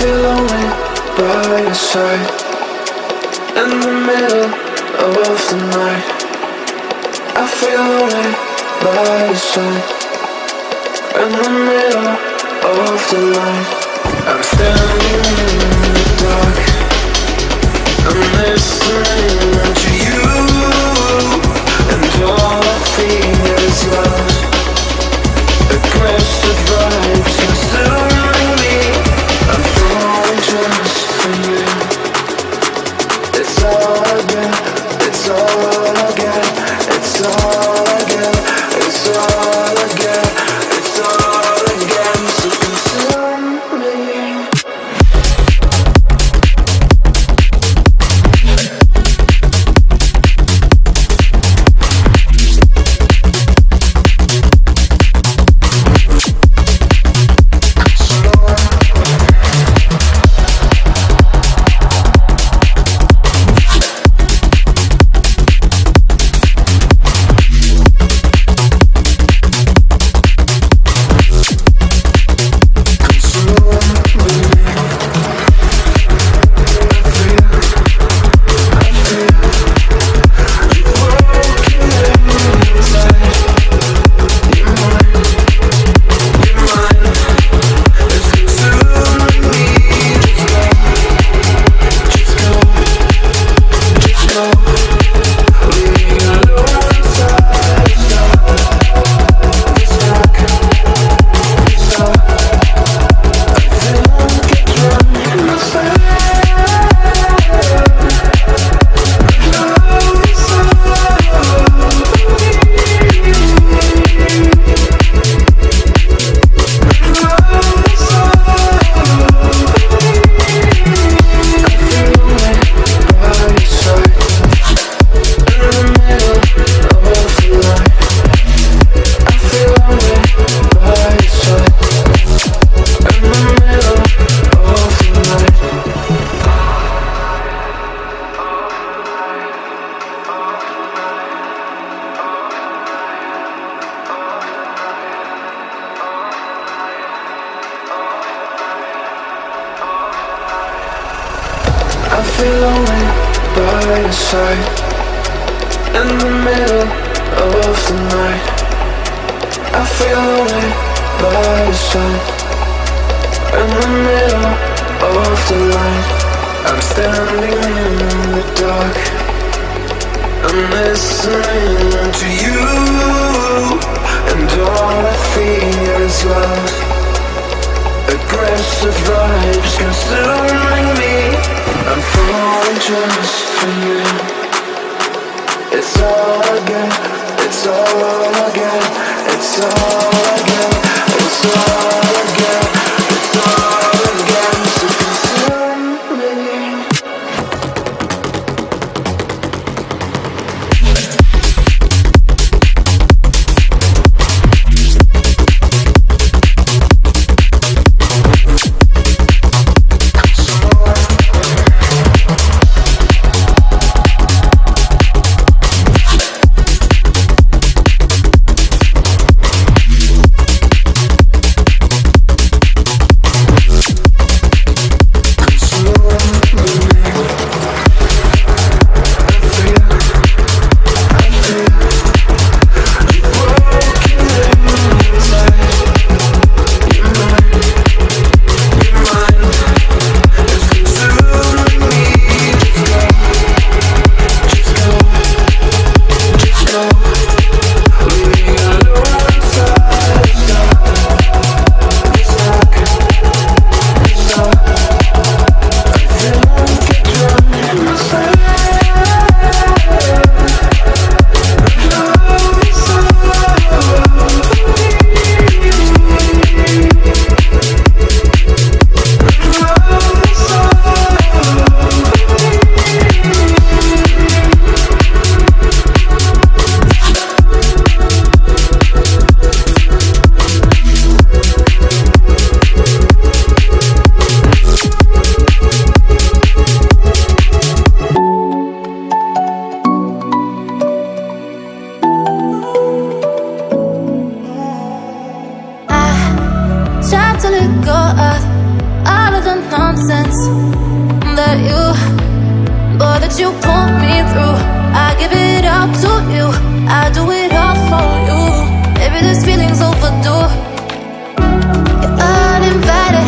feel lonely by your side. In the middle of the night, I feel lonely by your side. In the middle of the night, I'm standing in the dark. I'm listening to you, and all I feel is love. Aggressive vibes consuming me. I'm falling just for you. It's all I get, it's all I get, it's all I get, it's all I get, it's all I get. So consume me. All of the nonsense that you put me through. I give it up to you, I do it all for you. Maybe this feeling's overdue. You're uninvited,